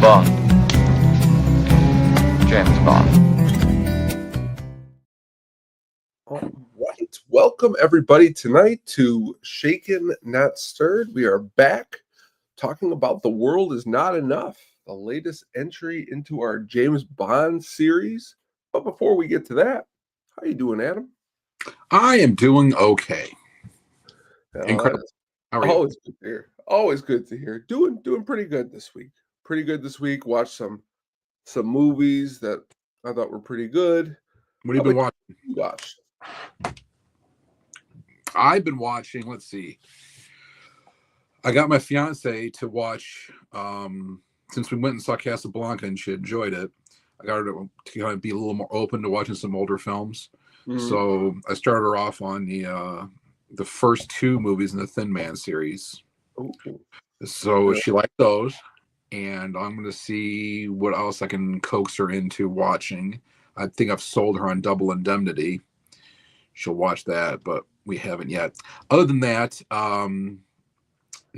Bond. James Bond. All right. Welcome, everybody, tonight to Shakin, Not Stirred. We are back talking about The World Is Not Enough, the latest entry into our James Bond series. But before we get to that, how you doing, Adam? I am doing okay. Incredible. How are you? Always good to hear. Always good to hear. Doing pretty good this week. Pretty good this week. Watched some movies that I thought were pretty good. What have you been watching? You watched? I've been watching, let's see. I got my fiance to watch, since we went and saw Casablanca and she enjoyed it, I got her to kind of be a little more open to watching some older films. Mhm. So I started her off on the first two movies in the Thin Man series. Ooh. So she liked those. And I'm going to see what else I can coax her into watching. I think I've sold her on Double Indemnity. She'll watch that, but we haven't yet. Other than that, the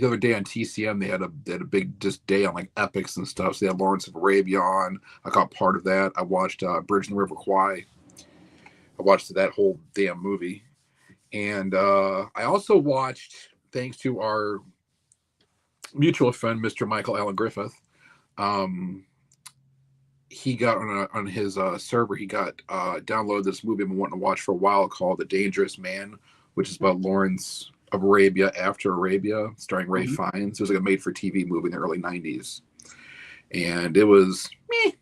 other day on TCM, they had a big just day on like epics and stuff. So they had Lawrence of Arabia on. I caught part of that. I watched Bridge in the River Kwai. I watched that whole damn movie. And I also watched, thanks to our mutual friend, Mr. Michael Allen Griffith, he got on his server, he got downloaded this movie I've been wanting to watch for a while called The Dangerous Man, which is about Lawrence of Arabia after Arabia, starring Ray Fiennes. It was like a made-for-TV movie in the early 90s. And it was, it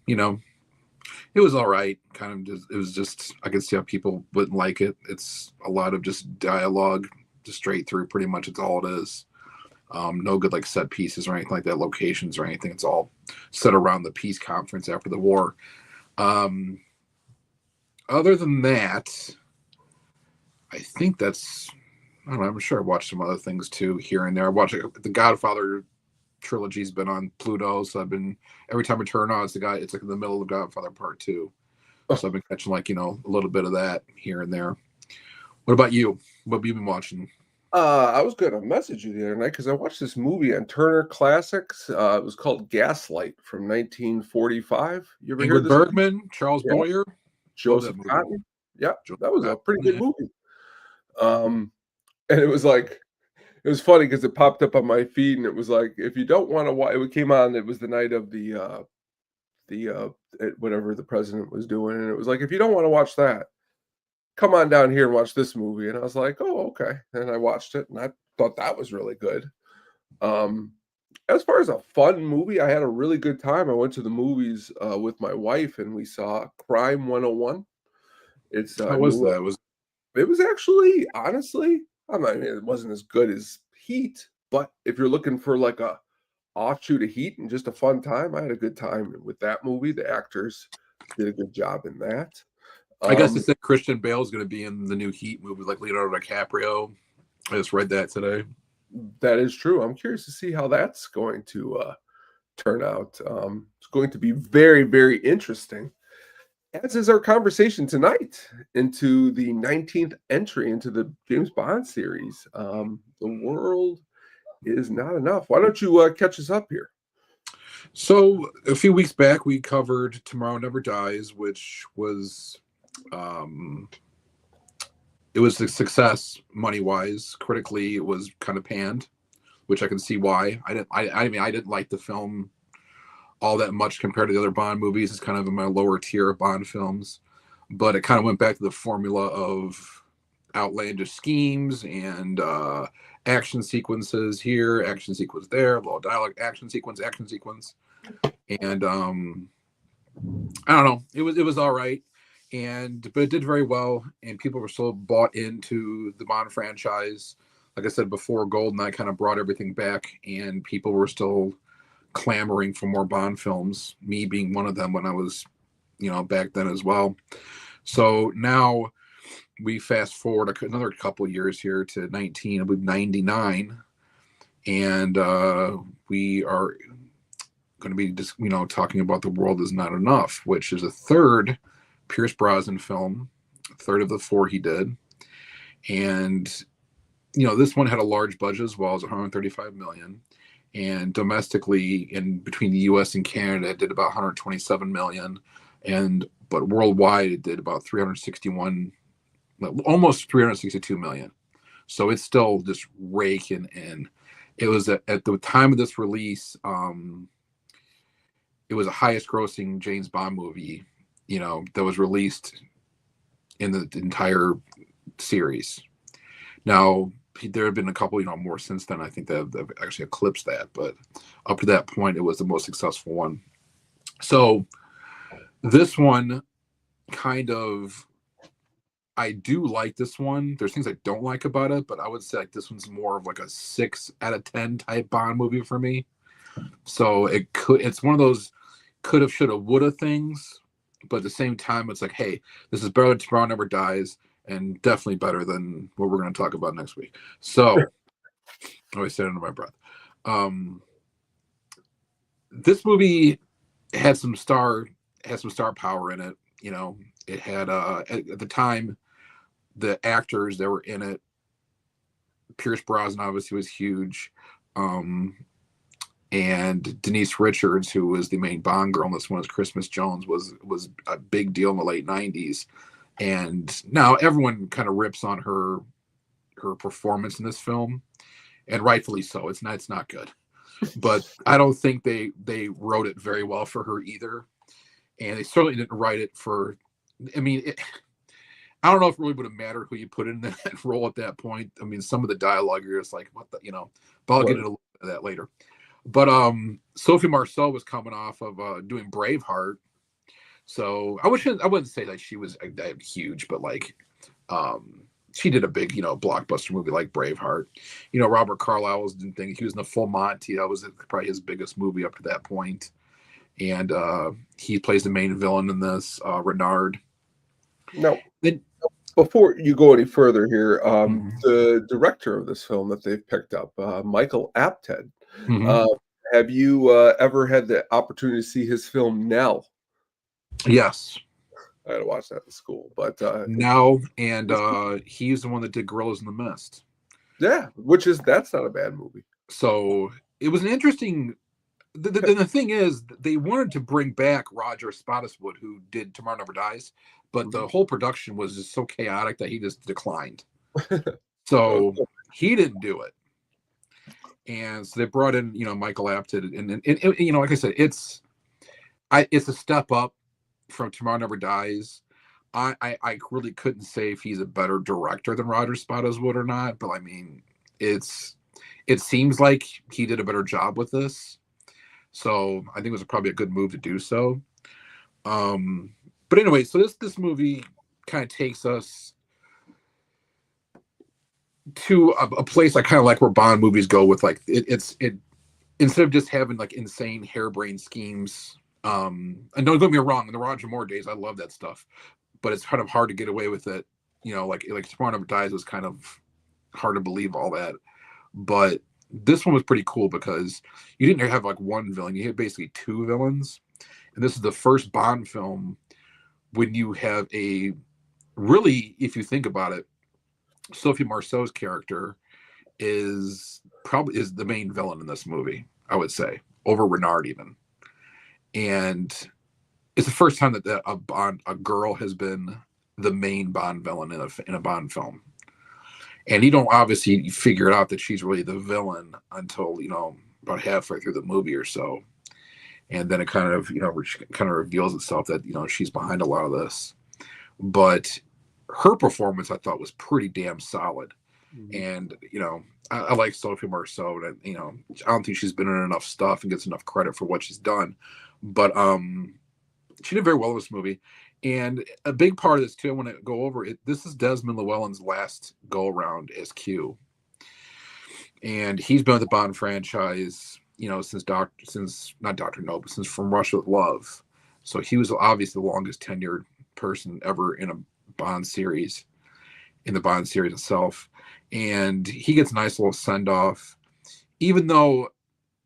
was all right. It was just, I could see how people wouldn't like it. It's a lot of just dialogue, just straight through, pretty much it's all it is. No good like set pieces or anything like that, locations or anything. It's all set around the peace conference after the war. Other than that, I think that's, I don't know, I'm sure I watched some other things too here and there. I watched the Godfather trilogy's been on Pluto, so I've been, every time I turn on, it's like in the middle of Godfather Part 2. So I've been catching like, a little bit of that here and there. What about you? What have you been watching? I was going to message you the other night because I watched this movie on Turner Classics. It was called Gaslight from 1945. You ever hear Ingrid this? Bergman, Charles Boyer, Joseph Cotton. Yeah, that was a pretty good movie. And it was like, it was funny because it popped up on my feed and it was like, if you don't want to watch, it came on, it was the night of the whatever the president was doing. And it was like, if you don't want to watch that, come on down here and watch this movie. And I was like, oh, okay. And I watched it and I thought that was really good. As far as a fun movie, I had a really good time. I went to the movies with my wife and we saw Crime 101. It's how was that? It was actually, honestly, it wasn't as good as Heat, but if you're looking for like a offshoot of Heat and just a fun time, I had a good time with that movie. The actors did a good job in that. I guess they said Christian Bale is going to be in the new Heat movie, like Leonardo DiCaprio. I just read that today. That is true. I'm curious to see how that's going to turn out. It's going to be very, very interesting, as is our conversation tonight into the 19th entry into the James Bond series. The World Is Not Enough. Why don't you catch us up here? So a few weeks back, we covered Tomorrow Never Dies, which was... it was a success money-wise. Critically, it was kind of panned, which I can see why. I didn't like the film all that much compared to the other Bond movies. It's kind of in my lower tier of Bond films, but it kind of went back to the formula of outlandish schemes and action sequences here, action sequence there, little dialogue, action sequence, and I don't know. It was all right. But it did very well, and people were still bought into the Bond franchise. Like I said before, GoldenEye kind of brought everything back, and people were still clamoring for more Bond films, me being one of them when I was, back then as well. So now we fast forward another couple years here to 99, and we are going to be just, talking about The World Is Not Enough, which is a third Pierce Brosnan film, third of the four he did. And, this one had a large budget as well, as $135 million. and domestically in between the U.S. and Canada, it did about 127 million, but worldwide it did about 361, almost 362 million. So it's still just raking in. It was at the time of this release, it was the highest grossing James Bond movie, that was released in the entire series. Now, there have been a couple, more since then. I think that have actually eclipsed that, but up to that point, it was the most successful one. So this one kind of, I do like this one. There's things I don't like about it, but I would say like this one's more of like a 6 out of 10 type Bond movie for me. So it's one of those could have, should have, would have things, but at the same time, it's like, hey, this is better than Tomorrow Never Dies, and definitely better than what we're going to talk about next week. So, I always say it under my breath. This movie had some star power in it. It had at the time, the actors that were in it. Pierce Brosnan obviously was huge. And Denise Richards, who was the main Bond girl in this one, as Christmas Jones, was a big deal in the late 90s. And now everyone kind of rips on her performance in this film, and rightfully so. It's not good. But I don't think they wrote it very well for her either. And they certainly didn't write it for, I mean, I don't know if it really would have mattered who you put in that role at that point. I mean, some of the dialogue, you're just like, what the, but I'll get into a little bit of that later. But Sophie Marceau was coming off of doing Braveheart. So I wouldn't say that she was huge, but like she did a big, blockbuster movie like Braveheart. Robert Carlyle was doing things. He was in the Full Monty. That was probably his biggest movie up to that point. And he plays the main villain in this, Renard. No. Before you go any further here, the director of this film that they've picked up, Michael Apted, have you ever had the opportunity to see his film Nell? Yes. I had to watch that in school, but Nell, and he's the one that did Gorillas in the Mist. Yeah, that's not a bad movie. So it was an interesting. The thing is, they wanted to bring back Roger Spottiswoode, who did Tomorrow Never Dies, but the whole production was just so chaotic that he just declined. So he didn't do it. And so they brought in, Michael Apted, and like I said, it's a step up from Tomorrow Never Dies. I really couldn't say if he's a better director than Roger Spottiswoode or not, but I mean, it seems like he did a better job with this. So I think it was probably a good move to do so. But anyway, so this movie kind of takes us to a place I kind of like where Bond movies go with, like it instead of just having like insane harebrained schemes. And don't get me wrong, in the Roger Moore days, I love that stuff, but it's kind of hard to get away with it. Like Tomorrow Never Dies was kind of hard to believe all that, but this one was pretty cool because you didn't have like one villain; you had basically two villains, and this is the first Bond film when you have really, if you think about it, Sophie Marceau's character is the main villain in this movie, I would say, over Renard even. And it's the first time that a girl has been the main Bond villain in a Bond film. And you don't obviously figure out that she's really the villain until, about halfway through the movie or so. And then it kind of reveals itself that, she's behind a lot of this. But her performance, I thought, was pretty damn solid. And, I like Sophie Marceau, and, I don't think she's been in enough stuff and gets enough credit for what she's done. But she did very well in this movie. And a big part of this, too, I want to go over it. This is Desmond Llewellyn's last go-around as Q. And he's been with the Bond franchise, since not Dr. No, but since From Russia with Love. So he was obviously the longest tenured person ever in a Bond series, in the Bond series itself. And he gets a nice little send-off, even though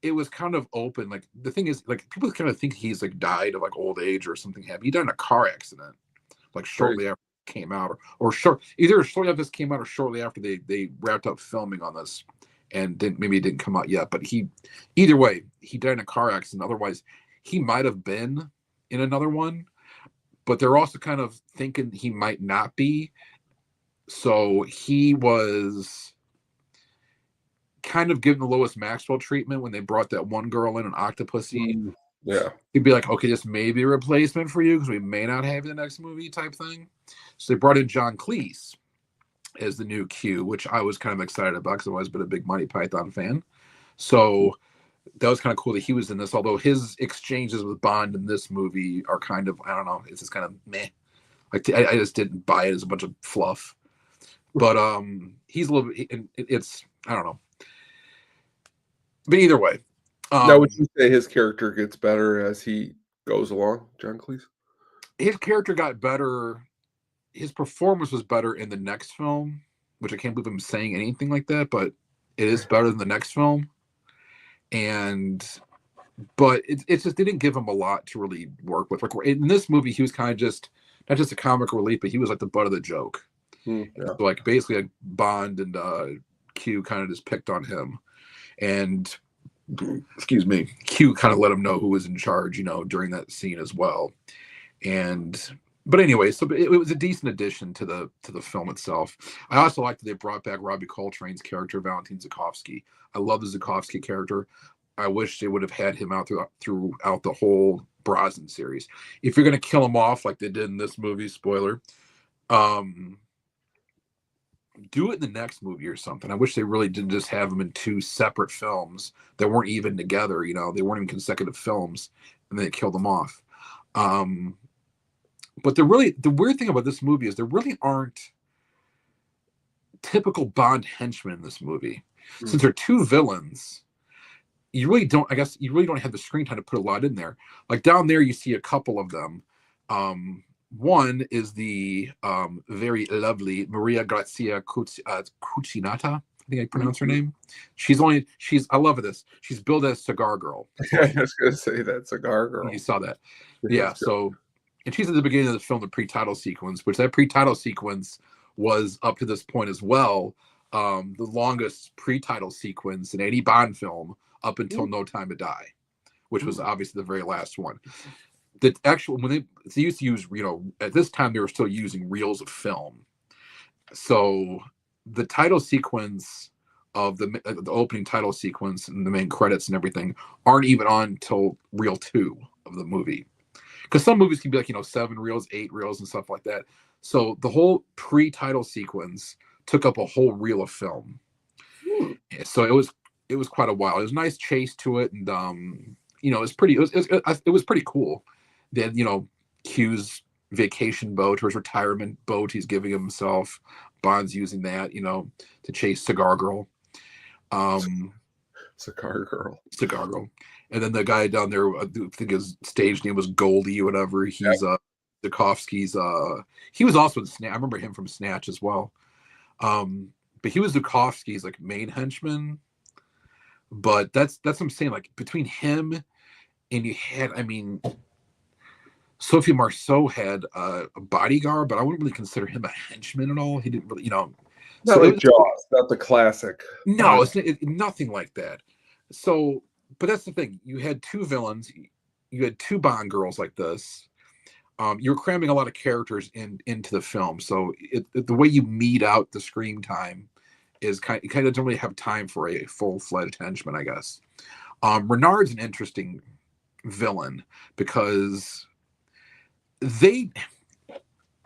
it was kind of open. Like, the thing is, like, people kind of think he's like died of like old age or something. He died in a car accident, like shortly after it came out, or either shortly after this came out or shortly after they wrapped up filming on this. and maybe it didn't come out yet. But either way, he died in a car accident. Otherwise, he might have been in another one, but they're also kind of thinking he might not be. So he was kind of given the Lois Maxwell treatment when they brought that one girl in, an Octopussy. Yeah. He'd be like, okay, this may be a replacement for you because we may not have the next movie type thing. So they brought in John Cleese as the new Q, which I was kind of excited about because I've always been a big Monty Python fan. So that was kind of cool that he was in this, although his exchanges with Bond in this movie are kind of, I don't know, it's just kind of meh. Like I just didn't buy it as a bunch of fluff. But he's a little bit, it's, I don't know. But either way. Now, would you say his character gets better as he goes along, John Cleese? His character got better. His performance was better in the next film, which I can't believe I'm saying anything like that, but it is better than the next film. But it's just, they didn't give him a lot to really work with. Like in this movie, he was kind of just, not just a comic relief, but he was like the butt of the joke. Yeah. So like basically like Bond and Q kind of just picked on him. And excuse me, Q kind of let him know who was in charge, during that scene as well. But anyway, so it was a decent addition to the film itself. I also like that they brought back Robbie Coltrane's character, Valentin Zukovsky. I love the Zukovsky character. I wish they would have had him out throughout the whole Brosnan series. If you're going to kill him off like they did in this movie, spoiler, do it in the next movie or something. I wish they really didn't just have them in two separate films that weren't even together. They weren't even consecutive films, and then they killed them off. But the weird thing about this movie is there really aren't typical Bond henchmen in this movie. Since there are two villains, you really don't have the screen time to put a lot in there. Like down there, you see a couple of them. One is the very lovely Maria Grazia Cucinata. I think I pronounce her name. I love this. She's billed as Cigar Girl. I was going to say that, Cigar Girl. You saw that. Yeah. So, and she's at the beginning of the film, the pre-title sequence, which that pre-title sequence was up to this point as well, the longest pre-title sequence in any Bond film up until No Time to Die, which was obviously the very last one. The actual, when they used to use, at this time they were still using reels of film. So the title sequence of the opening title sequence and the main credits and everything aren't even on till reel 2 of the movie. Because some movies can be like, 7 reels, 8 reels and stuff like that. So the whole pre-title sequence took up a whole reel of film. So it was quite a while. It was a nice chase to it, and it was pretty cool. Then Q's vacation boat or his retirement boat he's giving himself. Bond's using that, to chase Cigar Girl. Cigar Girl. And then the guy down there, I think his stage name was Goldie or whatever. He's Zukovsky's. He was also in Snatch. I remember him from Snatch as well. But he was Zukovsky's like main henchman. But that's what I'm saying. Like between him and you had, Sophie Marceau had a bodyguard, but I wouldn't really consider him a henchman at all. He didn't really, Not like Jaws, not the classic. No, it's nothing like that. So, but that's the thing. You had two villains. You had two Bond girls like this. You're cramming a lot of characters into the film. So the way you meet out the screen time is you kind of don't really have time for a full-fledged henchman, I guess. Renard's an interesting villain because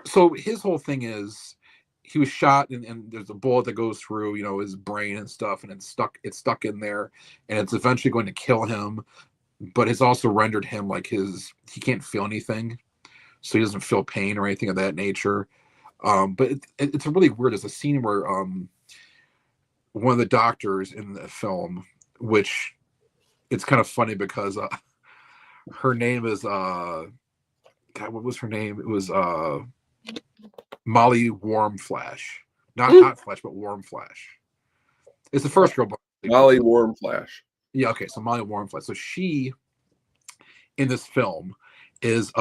so his whole thing is he was shot and there's a bullet that goes through, his brain and stuff, and it's stuck in there, and it's eventually going to kill him, but it's also rendered him like he can't feel anything, so he doesn't feel pain or anything of that nature. But it's a really weird. There's a scene where one of the doctors in the film, which it's kind of funny because her name is God, what was her name? It was Molly Warmflash. Not Hot Flash, but Warmflash. It's the first girl. Molly Warmflash. Yeah, okay, so Molly Warmflash. So she, in this film, is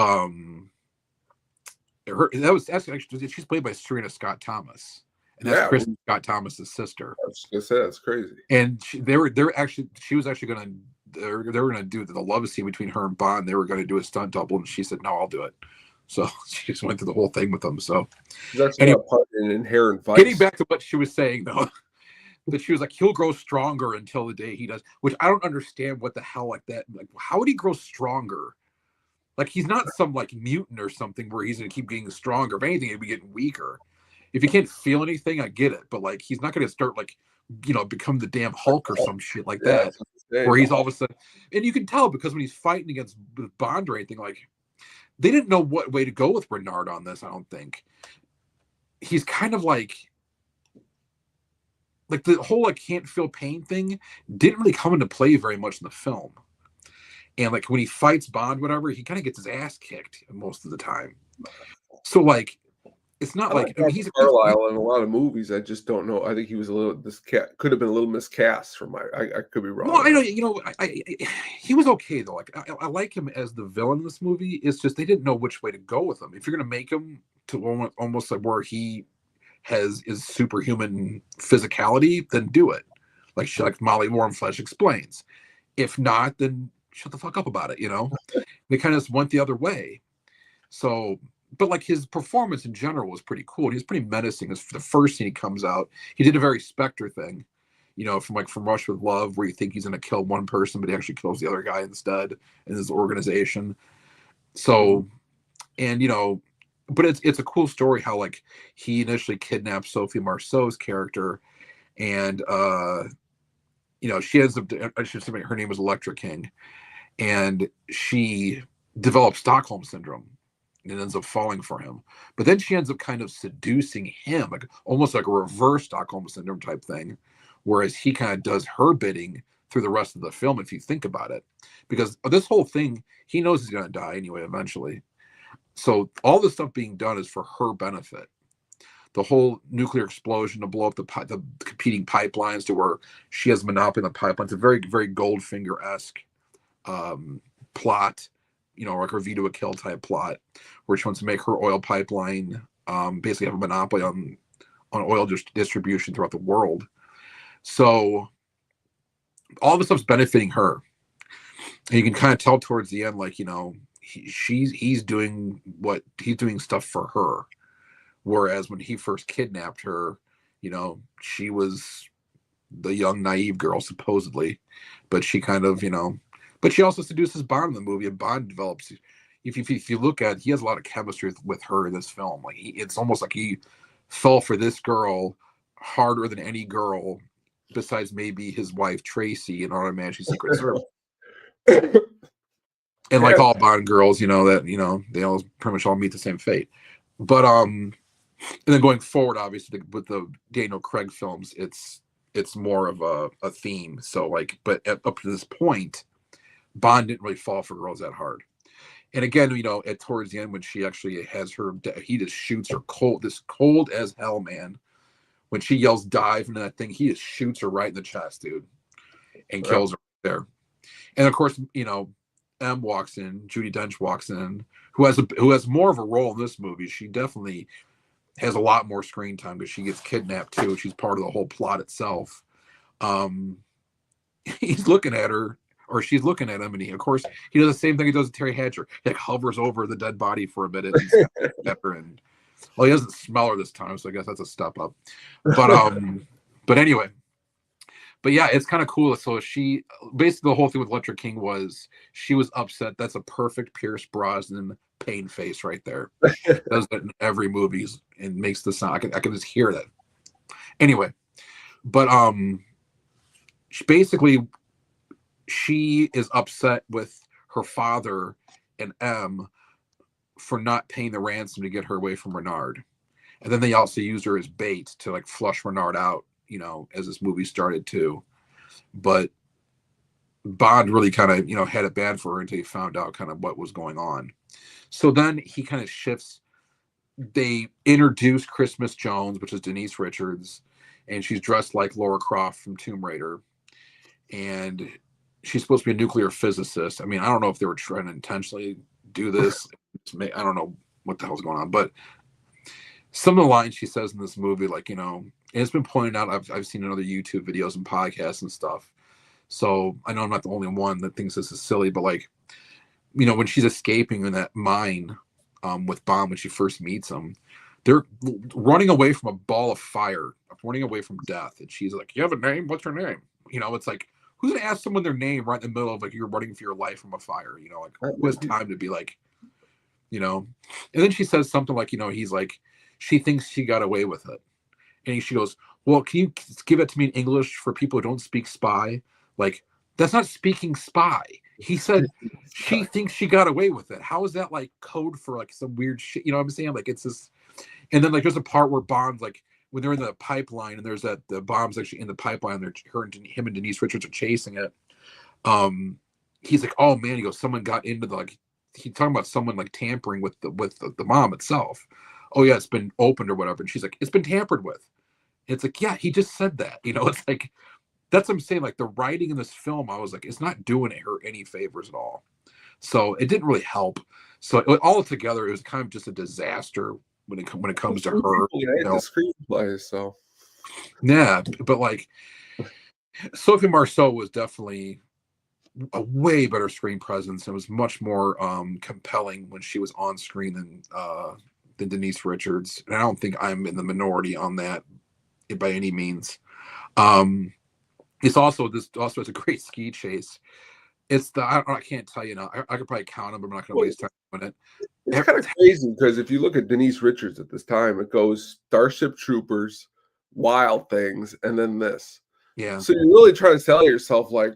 she's played by Serena Scott Thomas. and that's Yeah, Chris Scott Thomas's sister. I was gonna say that's crazy. And she was actually gonna they were gonna do the love scene between her and Bond. They were gonna do a stunt double, and she said, "No, I'll do it." So she just went through the whole thing with them. So She's actually anyway, got a part in Inherent getting Vice. back to what she was saying though, that she was like, he'll grow stronger until the day he does, which I don't understand what the hell like that. Like, how would he grow stronger? Like, he's not some like mutant or something where he's gonna keep getting stronger. If anything, he'd be getting weaker. If he can't feel anything, I get it, but like, he's not gonna start like, become the damn Hulk or some shit like Yeah, that, that's what I'm saying. where he's all of a sudden, and you can tell because when he's fighting against Bond or anything, like, they didn't know what way to go with Renard on this. I don't think he's kind of like the whole like can't feel pain thing didn't really come into play very much in the film. And like when he fights Bond, whatever, he kind of gets his ass kicked most of the time. So like, it's not I like like, I mean, Dr. Carlisle in a lot of movies. I just don't know. I think he was a little could have been a little miscast from my. I could be wrong. well, I know, he was okay though. Like I like him as the villain in this movie. It's just they didn't know which way to go with him. If you're gonna make him to almost like where he has is superhuman physicality, then do it. Like Molly Warmflesh explains. If not, then shut the fuck up about it. They kind of just went the other way. So, but like his performance in general was pretty cool. He was pretty menacing. As for the first scene he comes out, he did a very Spectre thing, from Rush with Love, where you think he's going to kill one person, but he actually kills the other guy instead in his organization. So, and but it's a cool story how like he initially kidnapped Sophie Marceau's character, and she ends up. I should say her name was Electra King, and she develops Stockholm syndrome and ends up falling for him. But then she ends up kind of seducing him, like almost like a reverse Stockholm syndrome type thing, whereas he kind of does her bidding through the rest of the film, if you think about it. Because this whole thing, he knows he's going to die anyway, eventually. So all this stuff being done is for her benefit. The whole nuclear explosion to blow up the competing pipelines to where she has monopoly on the pipeline. It's a very, very Goldfinger-esque plot, like her Vito a Kill type plot, where she wants to make her oil pipeline basically have a monopoly on oil distribution throughout the world. So all this stuff's benefiting her, and you can kind of tell towards the end, like he's doing stuff for her, whereas when he first kidnapped her, she was the young naive girl supposedly, but she kind of but she also seduces Bond in the movie, and Bond develops. If you look at it, he has a lot of chemistry with her in this film. Like it's almost like he fell for this girl harder than any girl besides maybe his wife Tracy in Auto Magic Secret Service. And like all Bond girls, that they all pretty much all meet the same fate. But and then going forward, obviously with the Daniel Craig films, it's more of a theme. So like, but up to this point, Bond didn't really fall for girls that hard. And again, at towards the end when she actually has he just shoots her cold as hell, man. When she yells dive into that thing, he just shoots her right in the chest, dude, and kills her there. And of course, M walks in, Judi Dench walks in, who has more of a role in this movie. She definitely has a lot more screen time because she gets kidnapped too. She's part of the whole plot itself. He's looking at her, or she's looking at him, and he does the same thing he does with Terry Hatcher. He like hovers over the dead body for a minute and well, he doesn't smell her this time, so I guess that's a step up. But anyway, but yeah, it's kind of cool. So she basically, the whole thing with Electra King was she was upset. That's a perfect Pierce Brosnan pain face right there. Does that in every movie and makes the sound. I can just hear that. Anyway, but she is upset with her father and M for not paying the ransom to get her away from Renard. And then they also used her as bait to like flush Renard out, as this movie started too. But Bond really kind of, had it bad for her until he found out kind of what was going on. So then he kind of shifts. They introduce Christmas Jones, which is Denise Richards, and she's dressed like Laura Croft from Tomb Raider. And she's supposed to be a nuclear physicist. I mean, I don't know if they were trying to intentionally do this. I don't know what the hell's going on, but some of the lines she says in this movie, like, and it's been pointed out. I've seen in other YouTube videos and podcasts and stuff. So I know I'm not the only one that thinks this is silly, but like, when she's escaping in that mine with Bond when she first meets him, they're running away from a ball of fire, running away from death, and she's like, "You have a name? What's your name?" It's like, who's gonna ask someone their name right in the middle of like you're running for your life from a fire? Like who has time to be like, And then she says something like, he's like, she thinks she got away with it, and she goes, "Well, can you give it to me in English for people who don't speak spy?" Like, that's not speaking spy. He said she thinks she got away with it. How is that like code for like some weird shit? You know what I'm saying? Like, it's this. And then like there's a part where Bond's like when they're in the pipeline and there's the bomb's actually in the pipeline. Him and Denise Richards are chasing it. He's like, "Oh man," he goes, "Someone got into the like." He's talking about someone like tampering with the bomb itself. "Oh yeah, it's been opened or whatever." And she's like, "It's been tampered with." And it's like, yeah, he just said that. It's like that's what I'm saying. Like the writing in this film, I was like, it's not doing her any favors at all. So it didn't really help. So all together, it was kind of just a disaster when it comes to her. The screenplay, so yeah, but like Sophie Marceau was definitely a way better screen presence and was much more compelling when she was on screen than Denise Richards. And I don't think I'm in the minority on that by any means. It's also it's a great ski chase. It's I can't tell you now. I could probably count them, but I'm not going to waste time on it. It's kind of crazy because if you look at Denise Richards at this time, it goes Starship Troopers, Wild Things, and then this. Yeah. So you're really trying to tell yourself, like,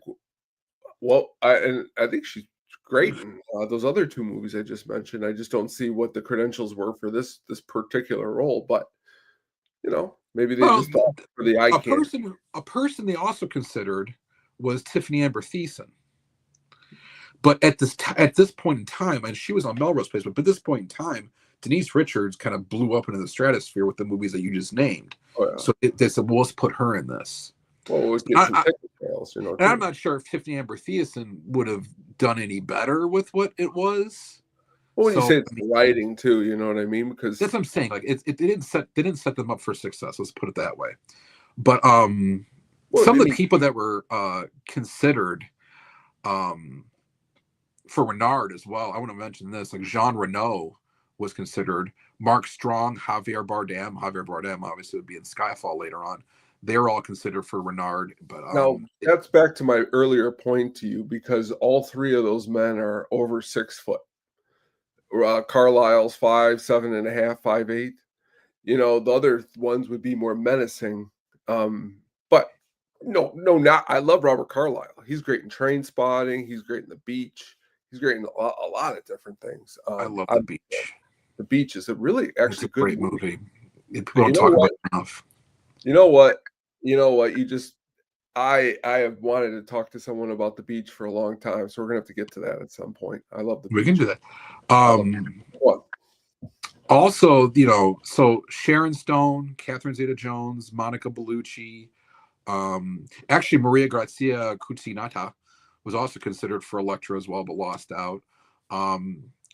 well, I think she's great in those other two movies I just mentioned. I just don't see what the credentials were for this particular role, but maybe they just thought for the eye candy. A person they also considered was Tiffany Amber Thiessen. But at this point in time, and she was on Melrose Place, but at this point in time, Denise Richards kind of blew up into the stratosphere with the movies that you just named. Oh, yeah. So they said, well, let's put her in this. Well, let's get some technicals, And I'm not sure if Tiffany Amber Thiessen would have done any better with what it was. Well, when you say it's the writing too, you know what I mean? Because that's what I'm saying. Like they didn't set them up for success. Let's put it that way. But some of the people that were considered for Renard as well, I want to mention this. Like Jean Reno was considered. Mark Strong, Javier Bardem. Javier Bardem obviously would be in Skyfall later on. They're all considered for Renard. But now that's back to my earlier point to you, because all three of those men are over 6 foot. Carlisle's 5'7.5", 5'8". The other ones would be more menacing. But not. I love Robert Carlyle. He's great in Train Spotting. He's great in The Beach. He's great in a lot of different things. I love The Beach. The Beach is a really actually a good great movie. People don't talk about it enough. You know what? You just I have wanted to talk to someone about The Beach for a long time, so we're gonna have to get to that at some point. I love The Beach. We can do that. Also, so Sharon Stone, Catherine Zeta-Jones, Monica Bellucci, actually Maria Grazia Cuccinata was also considered for Electra as well, but lost out.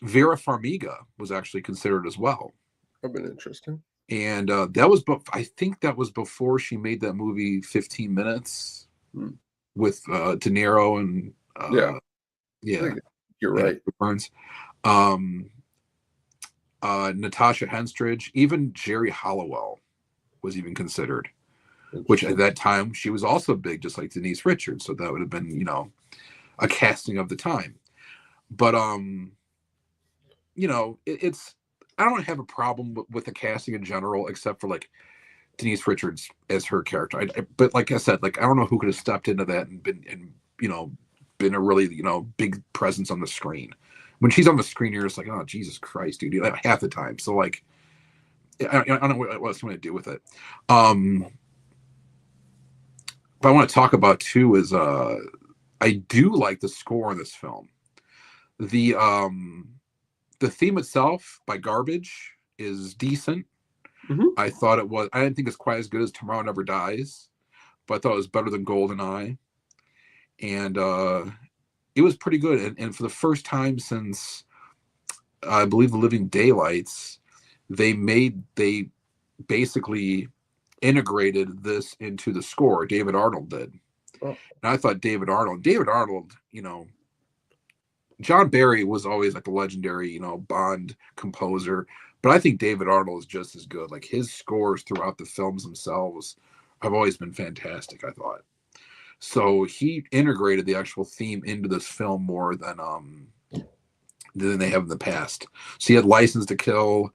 Vera Farmiga was actually considered as well. That'd been interesting. And I think that was before she made that movie 15 Minutes with De Niro and yeah, you're right. Burns. Natasha Henstridge, even Jerry Halliwell was even considered, which at that time she was also big, just like Denise Richards. So that would have been, a casting of the time. But it's I don't have a problem with the casting in general, except for like Denise Richards as her character. But like I said, like I don't know who could have stepped into that and been a really big presence on the screen. When she's on the screen, you're just like, oh Jesus Christ, dude! Half the time. So like, I don't know what else I'm going to do with it. But I want to talk about too is I do like the score in this film. The theme itself by Garbage is decent. Mm-hmm. I thought it was. I didn't think it's quite as good as Tomorrow Never Dies, but I thought it was better than GoldenEye, and it was pretty good. And for the first time since I believe The Living Daylights, they basically integrated this into the score. David Arnold did. Oh, And I thought David Arnold, you know, John Barry was always like the legendary, you know, Bond composer, but I think David Arnold is just as good. Like his scores throughout the films themselves have always been fantastic, I thought. So he integrated the actual theme into this film more than they have in the past. So he had License to Kill,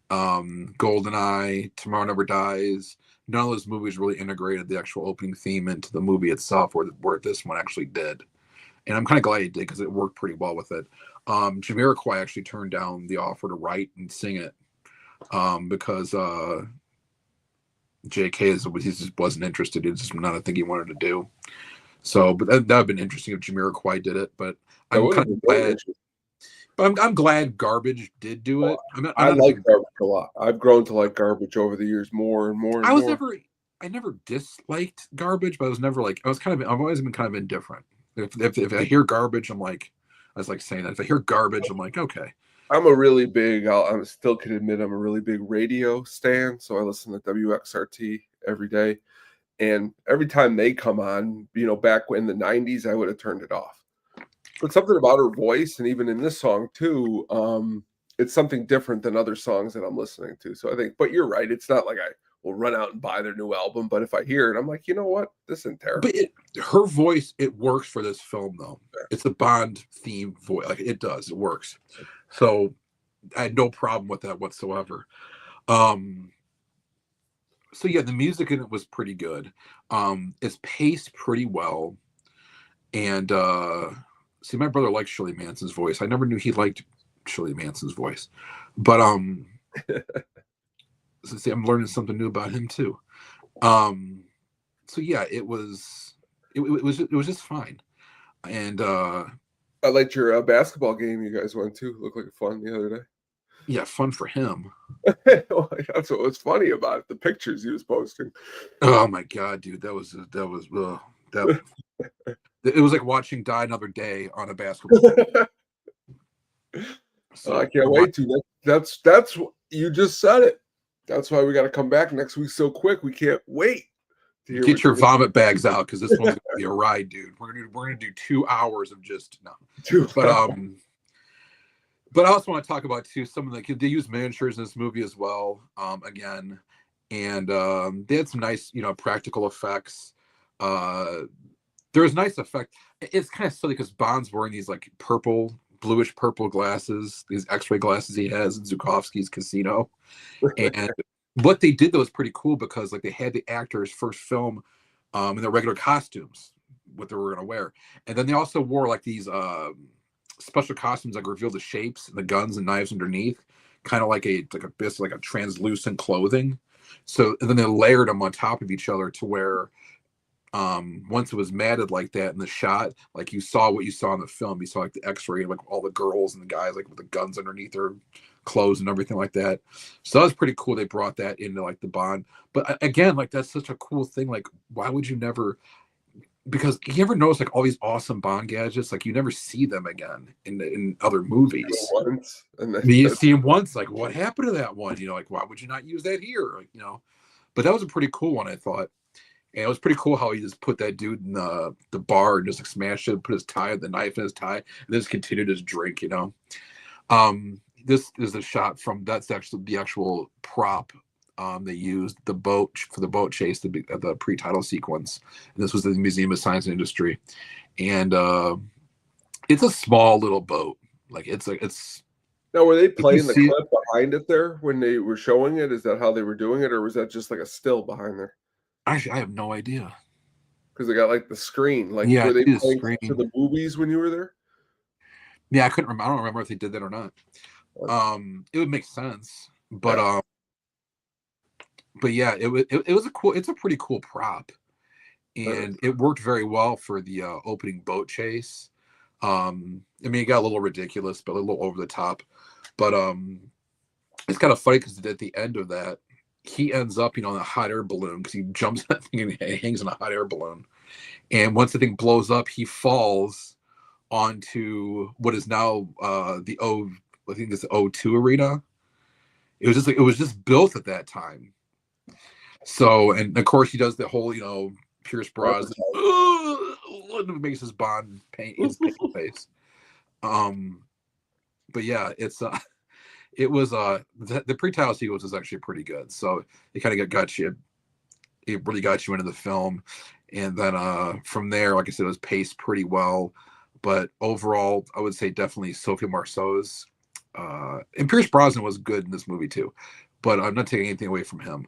Goldeneye, Tomorrow Never Dies. None of those movies really integrated the actual opening theme into the movie itself, where this one actually did. And I'm kind of glad he did because it worked pretty well with it. Jamiroquai actually turned down the offer to write and sing it because J.K. he just wasn't interested. It's just not a thing he wanted to do. So, but that would have been interesting if Jamiroquai did it. But I'm kind of glad. But I'm glad Garbage did do it. I like Garbage a lot. I've grown to like Garbage over the years more and more and more. I never disliked Garbage, but I've always been kind of indifferent. If I hear Garbage, I'm like, I was like saying that. If I hear Garbage, I'm like, okay. I'm a really big, I still can admit I'm a really big radio stan. So I listen to WXRT every day. And every time they come on, you know, back in the 90s, I would have turned it off. But something about her voice, and even in this song too, it's something different than other songs that I'm listening to. So I think, but you're right. It's not like I will run out and buy their new album. But if I hear it, I'm like, you know what? This isn't terrible. But her voice, it works for this film, though. Yeah. It's a Bond theme voice. Like it does. It works. So I had no problem with that whatsoever. So yeah, the music in it was pretty good. It's paced pretty well. And see, my brother likes Shirley Manson's voice. I never knew he liked Shirley Manson's voice. But so see, I'm learning something new about him too. So yeah, it was just fine. And I liked your basketball game you guys went to. Looked like fun the other day. Yeah, fun for him. That's what was funny about it. The pictures he was posting. Oh my god, dude, that was it was like watching Die Another Day on a basketball. So I can't wait to. That's you just said it. That's why we got to come back next week so quick. We can't wait. Get your vomit bags out because this one's gonna be a ride, dude. We're gonna do 2 hours of just no. But I also want to talk about too some of they use miniatures in this movie as well. Again, and they had some nice, you know, practical effects. There was nice effect. It's kind of silly because Bond's wearing these like bluish purple glasses, these X-ray glasses he has in Zukovsky's casino. And what they did though was pretty cool because like they had the actors first film in their regular costumes, what they were gonna wear, and then they also wore like these special costumes like reveal the shapes and the guns and knives underneath, kind of like a translucent clothing. So and then they layered them on top of each other to where once it was matted like that in the shot, like you saw what you saw in the film, you saw like the X-ray, like all the girls and the guys like with the guns underneath their clothes and everything like that. So that was pretty cool. They brought that into like the Bond, but again, like that's such a cool thing. Like, why would you never? Because you ever notice like all these awesome Bond gadgets, like you never see them again in other movies. Once, and then you see them once, like what happened to that one? You know, like why would you not use that here? Like, you know, but that was a pretty cool one, I thought. And it was pretty cool how he just put that dude in the bar and just like smashed it, put the knife in his tie, and just continued his drink, you know. This is a shot from that's actually the actual prop they used the boat for the boat chase, the pre-title sequence. And this was the Museum of Science and Industry, and it's a small little boat. Like it's. Now, were they playing the clip behind it there when they were showing it? Is that how they were doing it, or was that just like a still behind there? Actually, I have no idea. Because they got like the screen. Like, yeah, were they playing to the movies when you were there? Yeah, I couldn't remember. I don't remember if they did that or not. It would make sense, but yeah, it was it's a pretty cool prop, and it worked very well for the opening boat chase. I mean, it got a little ridiculous, but a little over the top. But it's kind of funny because at the end of that, he ends up, you know, on a hot air balloon because he jumps that thing and he hangs in a hot air balloon. And once the thing blows up, he falls onto what is now I think it's the O2 arena. It was just built at that time. So, and of course he does the whole, Pierce Rubber Brosnan makes his Bond paint his paint face. Um, but yeah, it was the pre-title sequence is actually pretty good. So it kind of got you, it really got you into the film, and then from there, like I said, it was paced pretty well. But overall, I would say definitely Sophie Marceau's and Pierce Brosnan was good in this movie too. But I'm not taking anything away from him.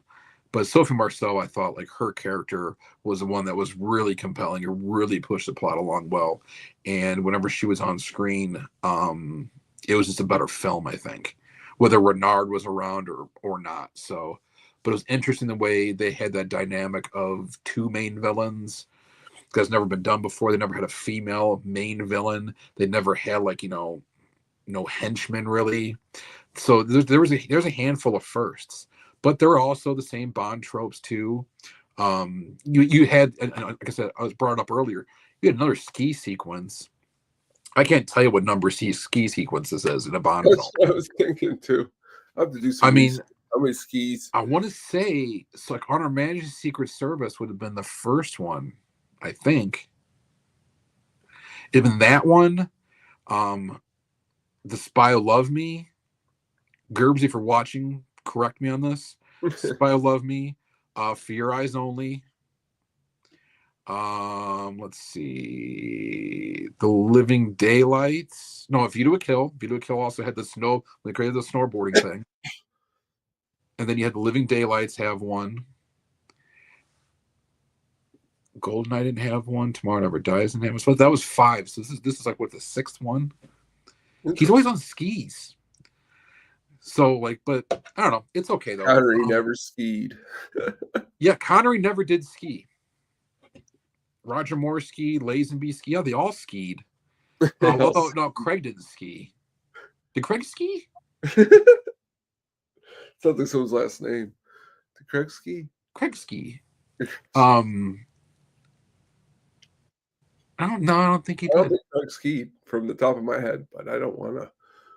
But Sophie Marceau, I thought like her character was the one that was really compelling and really pushed the plot along well. And whenever she was on screen, it was just a better film, I think, whether Renard was around or not. So, but it was interesting the way they had that dynamic of two main villains. That's never been done before. They never had a female main villain. They never had like no henchmen really. So there's a handful of firsts, but there are also the same Bond tropes too. You had, and like I said, I was brought up earlier. You had another ski sequence. I can't tell you what number ski sequence this is in a Bond film. That's what I was thinking too. I have to do some I mean, research. How many skis? I want to say it's like On Her Majesty's Secret Service would have been the first one, I think. Even that one, The Spy Who Loved Me. Gerbs, if you're watching, correct me on this. Spy Who Loved Me, For Your Eyes Only. Let's see, The Living Daylights. No, View to a Kill. View to a Kill also had they created the snowboarding thing. And then you had The Living Daylights have one. Goldeneye didn't have one. Tomorrow Never Dies didn't have one. So that was 5. So this is like what, the 6th one? He's always on skis. So like, but I don't know. It's okay though. Connery never skied. Yeah, Connery never did ski. Roger Moore skied, Lazenby skied. Yeah, they all skied. Although no, Craig didn't ski. Did Craig ski? Sounds like someone's last name. Did Craig ski? Craig ski. I don't know. I don't think he did. I don't think Craig skied from the top of my head, but I don't want to.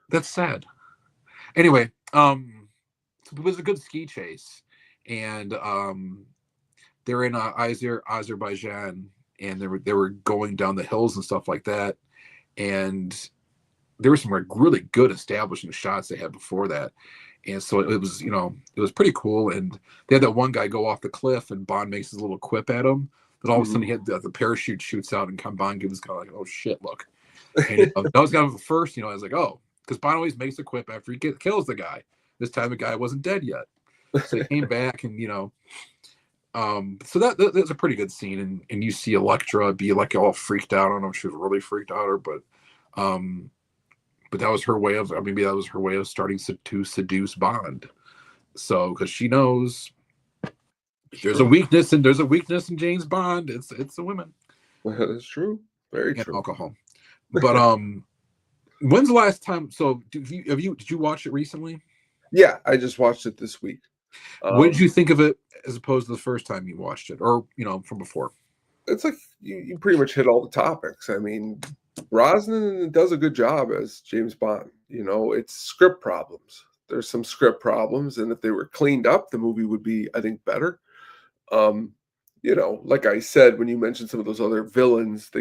That's sad. Anyway, so it was a good ski chase, and they're in Azerbaijan, and they were going down the hills and stuff like that, and there were some like really good establishing shots they had before that, and so it was it was pretty cool. And they had that one guy go off the cliff, and Bond makes his little quip at him. But all of a sudden, he had the parachute shoots out, and Bond gives kind of like, "Oh shit, look!" And that was kind of the first. I was like, "Oh," because Bond always makes a quip after he kills the guy. This time, the guy wasn't dead yet, so he came back, and so that's a pretty good scene. And you see Elektra be like all freaked out. I don't know if she was really freaked out, or but that was her way of. Maybe that was her way of starting to seduce Bond. So because she knows. There's a weakness in James Bond. It's the women. That's true. Very and true. Alcohol. But when's the last time? So did you watch it recently? Yeah, I just watched it this week. What did you think of it as opposed to the first time you watched it, or from before? It's like you pretty much hit all the topics. I mean, Brosnan does a good job as James Bond. It's script problems. There's some script problems, and if they were cleaned up, the movie would be, I think, better. Like I said, when you mentioned some of those other villains,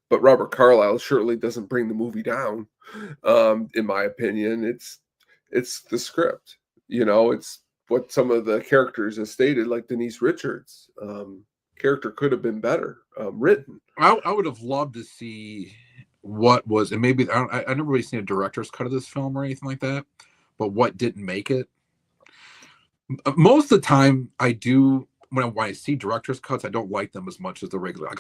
but Robert Carlyle surely doesn't bring the movie down. In my opinion, it's the script. It's what some of the characters have stated, like Denise Richards' character could have been better written. I would have loved to see what was, and maybe I never really seen a director's cut of this film or anything like that, but what didn't make it. Most of the time, I do. When I see director's cuts, I don't like them as much as the regular.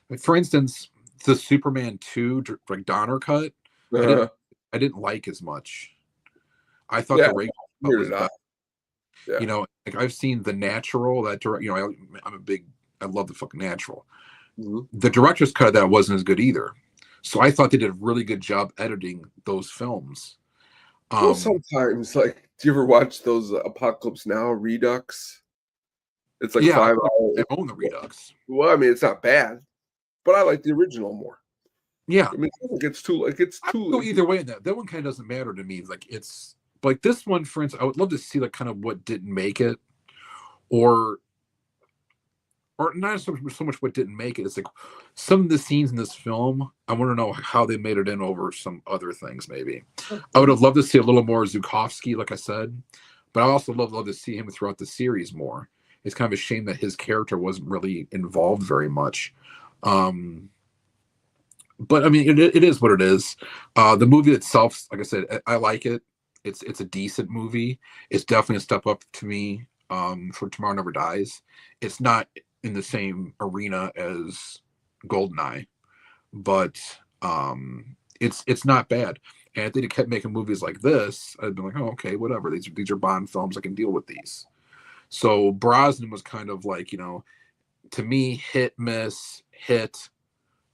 Like for instance, the Superman 2 like Donner cut, I didn't like as much. I thought the regular cut was better. Yeah. Like I've seen The Natural. That I love the fucking Natural. Mm-hmm. The director's cut of that wasn't as good either. So I thought they did a really good job editing those films. Well, sometimes, like, do you ever watch those Apocalypse Now Redux? It's like 5 hours. I own the Redux. Well, I mean, it's not bad, but I like the original more. Yeah, I mean, it gets too. Go either way in that. That one kind of doesn't matter to me. Like it's like this one, for instance, I would love to see like kind of what didn't make it, or not so much what didn't make it. It's like some of the scenes in this film, I want to know how they made it in over some other things. Maybe I would have loved to see a little more Zukovsky, like I said, but I also love to see him throughout the series more. It's kind of a shame that his character wasn't really involved very much. But I mean, it is what it is. The movie itself, like I said, I like it. It's a decent movie. It's definitely a step up to me for Tomorrow Never Dies. It's not in the same arena as Goldeneye, but it's not bad. And if they kept making movies like this, I'd be like, oh, okay, whatever. These are Bond films. I can deal with these. So Brosnan was kind of like, to me, hit, miss, hit,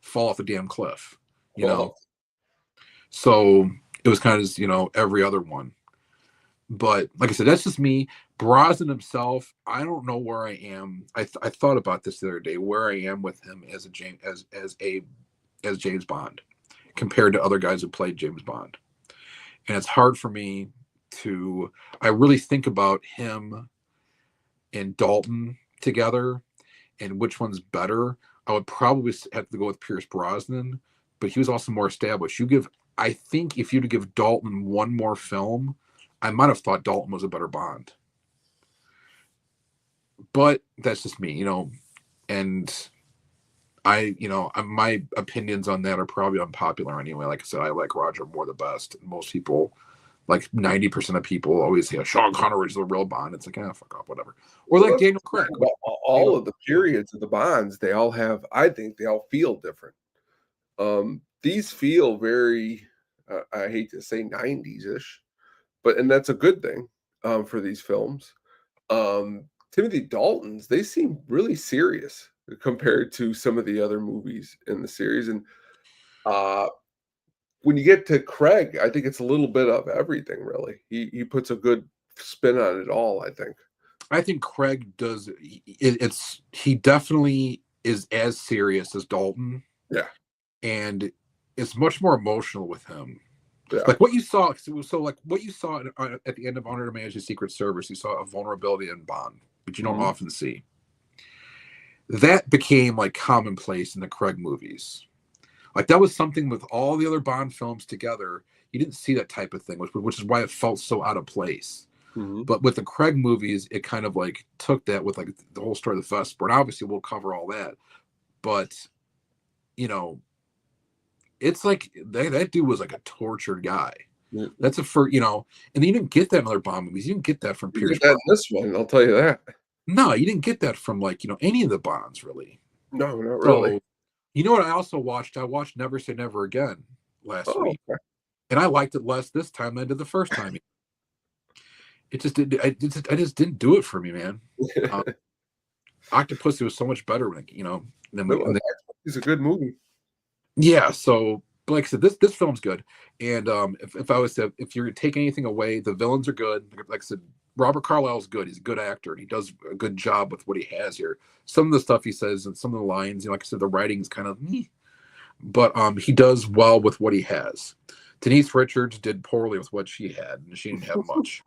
fall off a damn cliff, you know. Well, So it was kind of every other one. But like I said, that's just me. Brosnan himself, I don't know where I am. I thought about this the other day, where I am with him as James Bond compared to other guys who played James Bond. And it's hard for me to. I really think about him and Dalton together and which one's better. I would probably have to go with Pierce Brosnan, but he was also more established. I think if you'd give Dalton one more film, I might have thought Dalton was a better Bond. But that's just me, and my opinions on that are probably unpopular anyway. Like I said, I like Roger Moore the best. Most people, like 90% of people, always say Sean Connery is the real Bond. It's like, fuck off, whatever. Or like Daniel Craig. All of the periods of the Bonds, they all have. I think they all feel different. These feel very. I hate to say 90s ish, and that's a good thing for these films. Timothy Dalton's, they seem really serious compared to some of the other movies in the series. And when you get to Craig, I think it's a little bit of everything, really. He puts a good spin on it all, I think. I think Craig does. He definitely is as serious as Dalton. Yeah. And it's much more emotional with him. Yeah. Like what you saw, like what you saw at the end of Honor to Manage the Secret Service, you saw a vulnerability in Bond, which you don't often see. That became like commonplace in the Craig movies. Like that was something with all the other Bond films together. You didn't see that type of thing, which is why it felt so out of place. But with the Craig movies, it kind of like took that with like the whole story of the Vesper. And obviously we'll cover all that. But, it's like that dude was like a tortured guy. Yeah. That's and you didn't get that in other Bond movies. You didn't get that from Pierce. This one, I'll tell you that. No, you didn't get that from any of the Bonds, really. No, not really. You know what I also watched? I watched Never Say Never Again last week. Okay. And I liked it less this time than I did the first time. It just didn't. I just didn't do it for me, man. Octopussy was so much better, it's a good movie. Yeah. So, like I said, this film's good. And if you're taking anything away, the villains are good. Like I said, Robert Carlyle's good. He's a good actor, and he does a good job with what he has here. Some of the stuff he says and some of the lines, like I said, the writing's kind of me, but he does well with what he has. Denise Richards did poorly with what she had, and she didn't have much.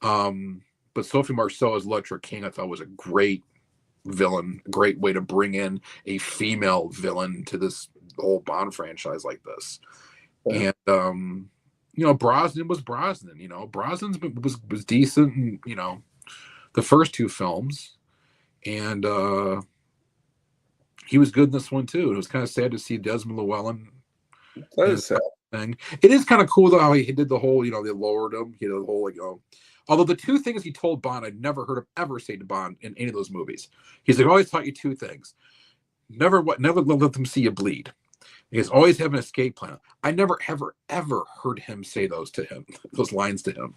But Sophie Marceau as Electra King, I thought was a great villain, a great way to bring in a female villain to this whole Bond franchise like this. Yeah. And Brosnan was Brosnan. Brosnan was decent in the first two films, and he was good in this one too. And it was kind of sad to see Desmond Llewellyn. That is sad. Thing. It is kind of cool though how he did the whole, they lowered him, the whole although the two things he told Bond, I'd never heard him ever say to Bond in any of those movies. He's like, always taught you two things. Never let them see you bleed. He's always have an escape plan. I never, ever heard him say those lines to him.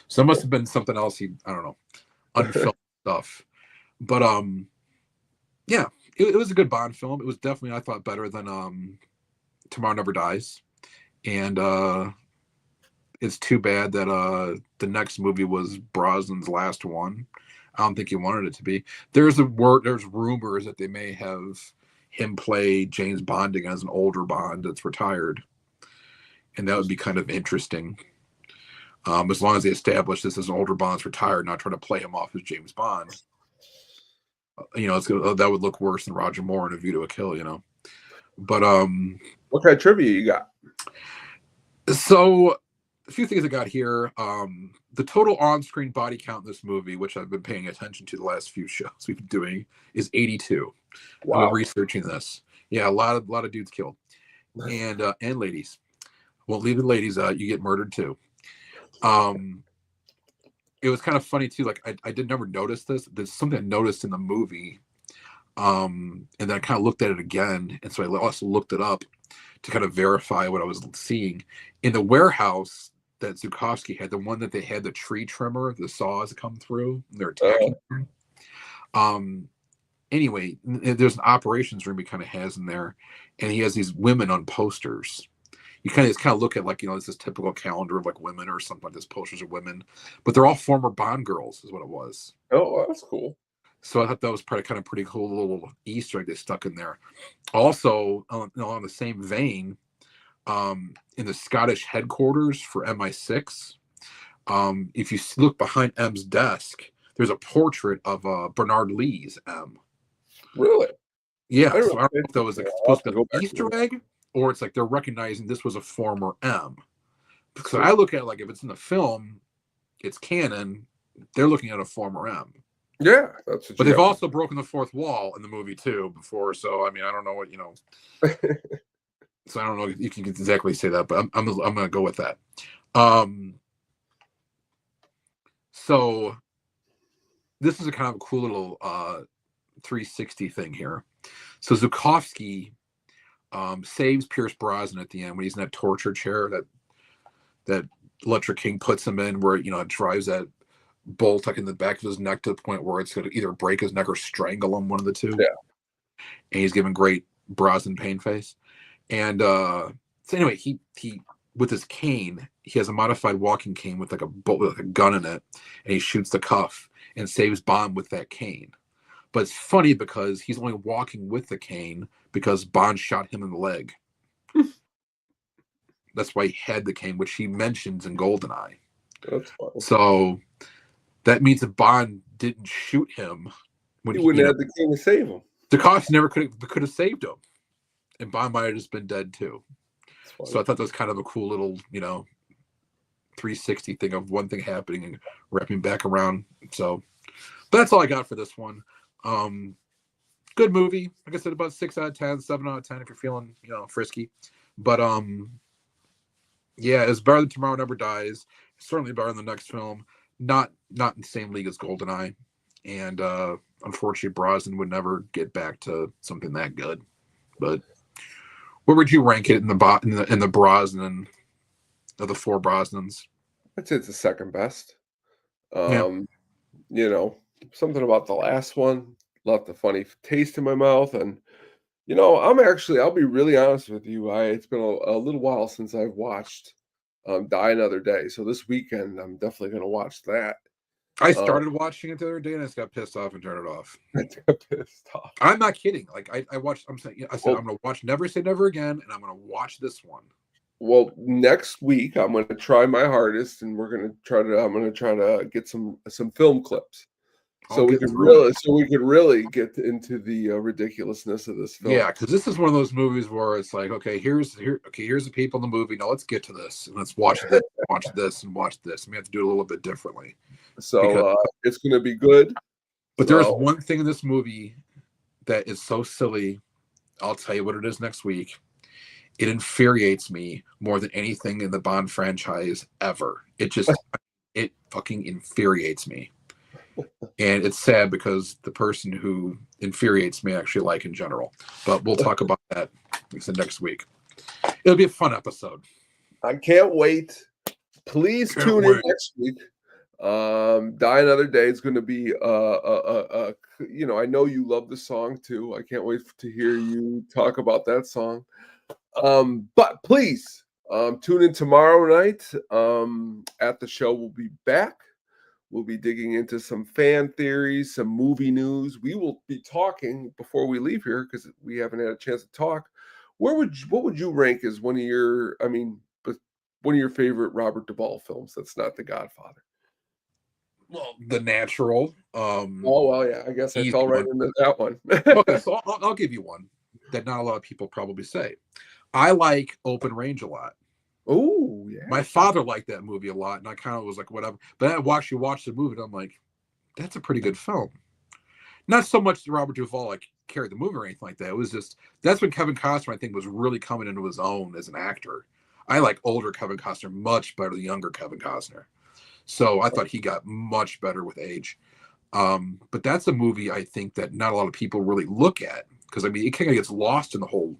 So it must have been something else I don't know, unfilmed stuff. But yeah, it was a good Bond film. It was definitely, I thought, better than Tomorrow Never Dies. And it's too bad that the next movie was Brosnan's last one. I don't think he wanted it to be. There's rumors that they may have him play James Bond again as an older Bond that's retired, and that would be kind of interesting. As long as they establish this as an older Bond's retired, not trying to play him off as James Bond. That would look worse than Roger Moore in A View to a Kill, But what kind of trivia you got? So a few things I got here. The total on-screen body count in this movie, which I've been paying attention to the last few shows we've been doing, is 82. Wow. I've been researching this. Yeah, a lot of dudes killed, and ladies. Won't leave the ladies out. You get murdered too. It was kind of funny too. Like I did never notice this. There's something I noticed in the movie, and then I kind of looked at it again, and so I also looked it up to kind of verify what I was seeing in the warehouse that Zukovsky had. The one that they had the tree trimmer, the saws come through, and they're attacking him. Anyway, there's an operations room he kind of has in there, and he has these women on posters. You kind of look at it's this typical calendar of like women or something like this, posters of women, but they're all former Bond girls, is what it was. Oh, that's cool. So I thought that was kind of pretty cool little Easter egg they stuck in there. Also, on the same vein, in the Scottish headquarters for MI6, if you look behind M's desk, there's a portrait of Bernard Lee's M. Really? Yeah. I don't know if that was supposed to be an Easter egg, or it's like they're recognizing this was a former M. Because I look at it like if it's in the film, it's canon. They're looking at a former M. Yeah, that's. But they've also broken the fourth wall in the movie too before. So I mean, I don't know what So I don't know if you can exactly say that, but I'm gonna go with that. So this is a kind of a cool little 360 thing here. So Zukovsky saves Pierce Brosnan at the end when he's in that torture chair that Electric King puts him in, where it drives that bolt in the back of his neck to the point where it's going to either break his neck or strangle him, one of the two. Yeah. And he's giving great Brosnan pain face. And so anyway, he with his cane, he has a modified walking cane with like a bolt with a gun in it, and he shoots the cuff and saves Bond with that cane. But it's funny because he's only walking with the cane because Bond shot him in the leg. That's why he had the cane, which he mentions in GoldenEye. That's funny. So that means that Bond didn't shoot him when he wouldn't have the cane to save him. Dukovsky never could have saved him, and Bond might have just been dead too. So I thought that was kind of a cool little 360 thing of one thing happening and wrapping back around. So, but that's all I got for this one. Good movie. Like I said, about 6 out of 10, 7 out of 10 if you're feeling frisky. But yeah, it's better than Tomorrow Never Dies. It's certainly better than the next film. Not in the same league as GoldenEye, and unfortunately, Brosnan would never get back to something that good. But where would you rank it in the Brosnan of the 4 Brosnans? I'd say it's the second best. Something about the last one left a funny taste in my mouth, and I'll be really honest with you. It's been a little while since I've watched Die Another Day. So this weekend, I'm definitely going to watch that. I started watching it the other day and I just got pissed off and turned it off. I got pissed off. I'm not kidding. Like I watched. I said I'm going to watch Never Say Never Again, and I'm going to watch this one. Well, next week I'm going to try my hardest, and I'm going to try to get some film clips. So we could really get into the ridiculousness of this film. Yeah, because this is one of those movies where it's like, here's the people in the movie. Now let's get to this and let's watch this, watch this, and watch this. And we have to do it a little bit differently. So it's going to be good. But there is one thing in this movie that is so silly. I'll tell you what it is next week. It infuriates me more than anything in the Bond franchise ever. It fucking infuriates me. And it's sad because the person who infuriates me I actually like in general. But we'll talk about that next week. It'll be a fun episode. I can't wait. Please tune in next week. Die Another Day is going to be I know you love the song too. I can't wait to hear you talk about that song. But please tune in tomorrow night. At the show, we'll be back. We'll be digging into some fan theories, some movie news. We will be talking before we leave here because we haven't had a chance to talk. What would you rank as one of your? one of your favorite Robert Duvall films that's not The Godfather? Well, The Natural. Oh, well, yeah, I guess I Easy fell right one. into that one. Okay, so I'll give you one that not a lot of people probably say. I like Open Range a lot. Oh, My yeah. father liked that movie a lot, and I kind of was like, whatever. But I watched the movie, and I'm like, that's a pretty good film. Not so much that Robert Duvall like carried the movie or anything like that. It was just that's when Kevin Costner, I think, was really coming into his own as an actor. I like older Kevin Costner much better than younger Kevin Costner. So I thought he got much better with age. But that's a movie I think that not a lot of people really look at because I mean it kind of gets lost in the whole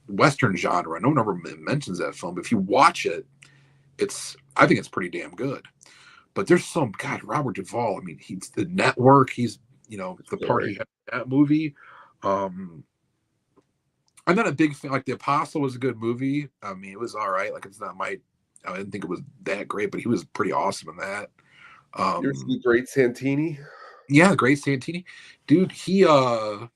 Western genre. No one ever mentions that film. But if you watch it, I think it's pretty damn good. But there's some God, Robert Duvall. I mean, he's the network. He's the part he had in that movie. Um, I'm not a big fan. Like The Apostle was a good movie. I mean, it was all right. Like it's not my. I didn't think it was that great, but he was pretty awesome in that. Here's the great Santini. Yeah, great Santini, dude. He what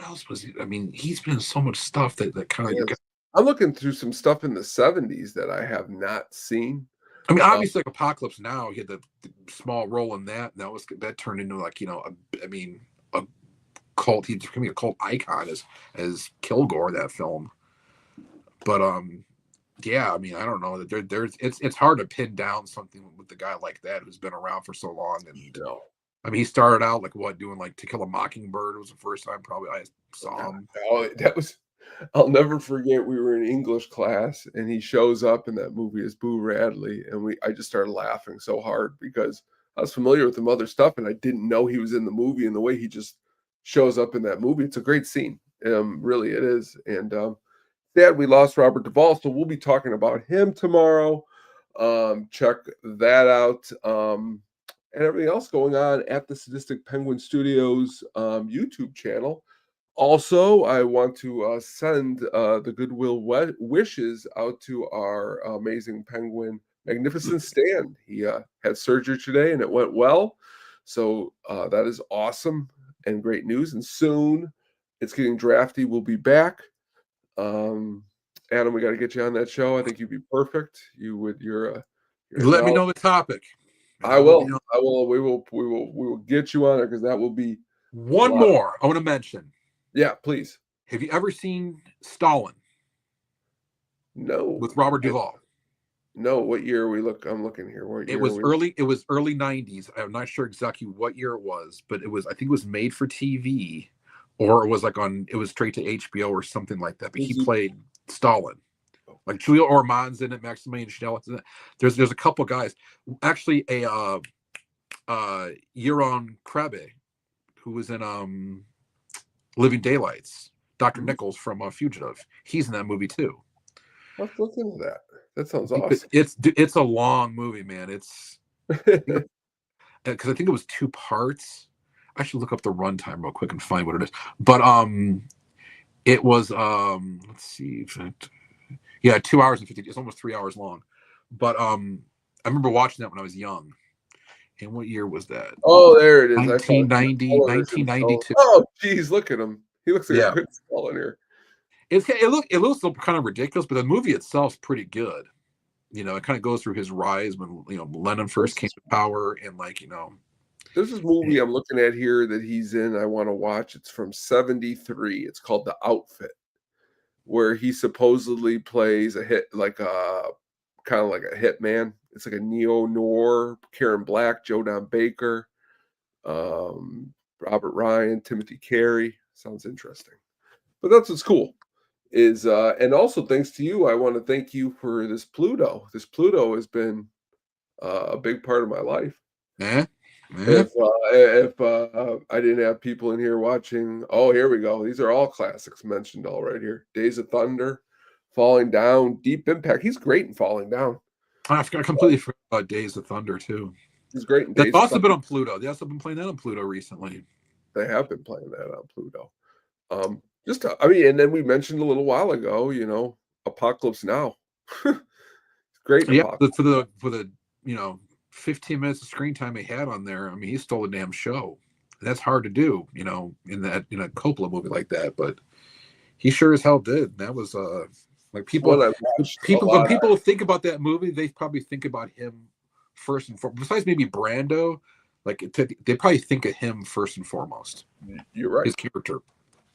else was he? I mean, he's been in so much stuff that kind of. Yes. I'm looking through some stuff in the '70s that I have not seen. I mean, obviously, like Apocalypse Now, he had the small role in that. And that turned into like a cult. He became a cult icon as Kilgore that film. But yeah, I mean, I don't know that there's it's hard to pin down something with the guy like that who's been around for so long. And I mean, he started out like doing like To Kill a Mockingbird was the first time probably I saw him. Oh, that was. I'll never forget. We were in English class, and he shows up in that movie as Boo Radley, and I just started laughing so hard because I was familiar with some other stuff, and I didn't know he was in the movie. And the way he just shows up in that movie, it's a great scene. Really, it is. And sad we lost Robert Duvall, so we'll be talking about him tomorrow. Check that out. And everything else going on at the Sadistic Penguin Studios YouTube channel. Also, I want to send the goodwill wishes out to our amazing penguin, Magnificent Stan. He had surgery today and it went well. So that is awesome and great news. And soon it's getting drafty. We'll be back. Adam, we got to get you on that show. I think you'd be perfect. You would. Let me know the topic. I will. I will. We will get you on it because that will be one more. I want to mention. Yeah, please. Have you ever seen Stalin? No. With Robert Duvall. No. What year I'm looking here. What year it was early 90s. I'm not sure exactly what year it was, but I think it was made for TV, or it was it was straight to HBO or something like that. But he played Stalin. Like Julio Ormond's in it, Maximilian Schell's in it. There's a couple guys. Actually, Euron Krabbe, who was in Living Daylights, Dr. Nichols from Fugitive. He's in that movie too. Let's look into that. That sounds awesome. It's a long movie, man. It's because I think it was 2 parts. I should look up the runtime real quick and find what it is. But it was let's see. Yeah, 2 hours and 50. It's almost 3 hours long. But I remember watching that when I was young. And what year was that? Oh, there it is. 1992. Oh, geez, look at him. He looks like a good skull in here. It looks kind of ridiculous, but the movie itself's pretty good. It kind of goes through his rise when Lenin first came to power, and There's this movie I'm looking at here that he's in. I want to watch. It's from '73. It's called The Outfit, where he supposedly plays a hit kind of like a hitman. It's like a neo-noir. Karen Black, Joe Don Baker, Robert Ryan, Timothy Carey. Sounds interesting. But that's what's cool. And also thanks to you, I want to thank you for this Pluto. This Pluto has been a big part of my life. If I didn't have people in here watching, here we go. These are all classics mentioned all right here. Days of Thunder, Falling Down, Deep Impact. He's great in Falling Down. I completely forgot about Days of Thunder too. He's great in Days of Thunder. That's also been on Pluto. They also been playing that on Pluto recently. They have been playing that on Pluto. And then we mentioned a little while ago, Apocalypse Now. Great. Yeah, for the 15 minutes of screen time he had on there. I mean, he stole the damn show. That's hard to do, in a Coppola movie like that, but he sure as hell did. That was Like One I watched a people when lot. people think about that movie, they probably think about him first and foremost. Besides maybe Brando, like they probably think of him first and foremost. You're right. His character.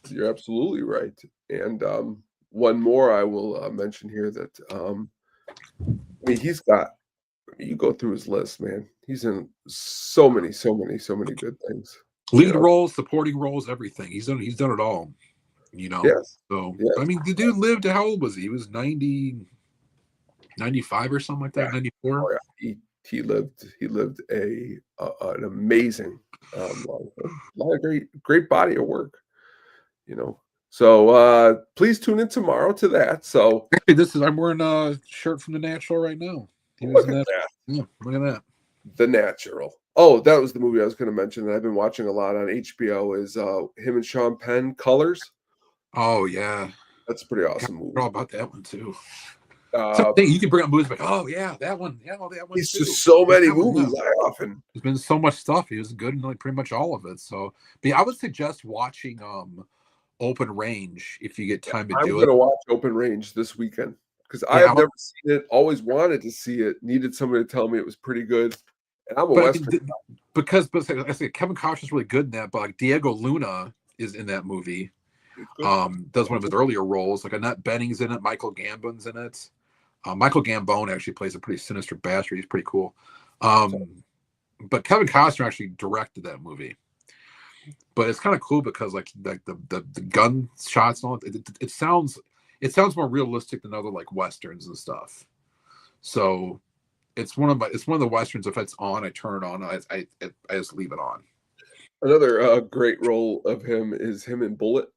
You're absolutely right. And one more I will mention here that I mean, he's got. You go through his list, man. He's in so many good things. Lead roles, supporting roles, everything. He's done it all. Yes. So Yes. I mean, the dude lived. How old was he? He was 90, 95 or something like that. 94. Oh, yeah. He lived an amazing life. A lot of great body of work. So please tune in tomorrow to that. So actually, I'm wearing a shirt from The Natural right now. He was in that. Yeah, look at that. The Natural. Oh, that was the movie I was going to mention that I've been watching a lot on HBO. Is him and Sean Penn, Colors. Oh yeah, that's a pretty awesome movie. All about that one too. You can bring up movies like, oh yeah, that one, that one. He's too. just so many movies. I often. There's been so much stuff. He was good in like pretty much all of it. So, but yeah, I would suggest watching Open Range if you get time to do it. I'm gonna watch Open Range this weekend because I have never seen it. Always wanted to see it. Needed somebody to tell me it was pretty good. And I'm a Western guy. Because I say Kevin Costner's is really good in that. But like Diego Luna is in that movie. Does one of his earlier roles. Like Annette Bening's in it. Michael Gambon's in it. Michael Gambon actually plays a pretty sinister bastard. He's pretty cool. But Kevin Costner actually directed that movie. But it's kind of cool because like the gun shots and all it sounds more realistic than other like westerns and stuff. So it's one of the westerns. If it's on, I turn it on. I just leave it on. Another great role of him is him in Bullet.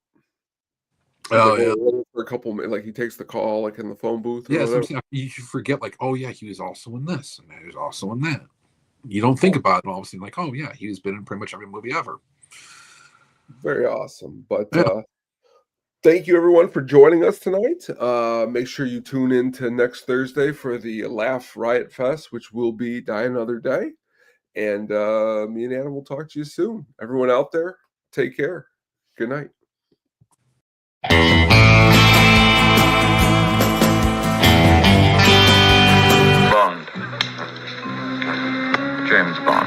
Oh yeah, for a couple minutes, like he takes the call like in the phone booth. Yeah, you forget like, oh yeah, he was also in this and he was also in that. You don't think about it, and all of a sudden like, oh yeah, he's been in pretty much every movie ever. Very awesome. But thank you everyone for joining us tonight. Make sure you tune in to next Thursday for the Laugh Riot Fest, which will be Die Another Day. And me and Anna will talk to you soon. Everyone out there, take care. Good night. Bond. James Bond.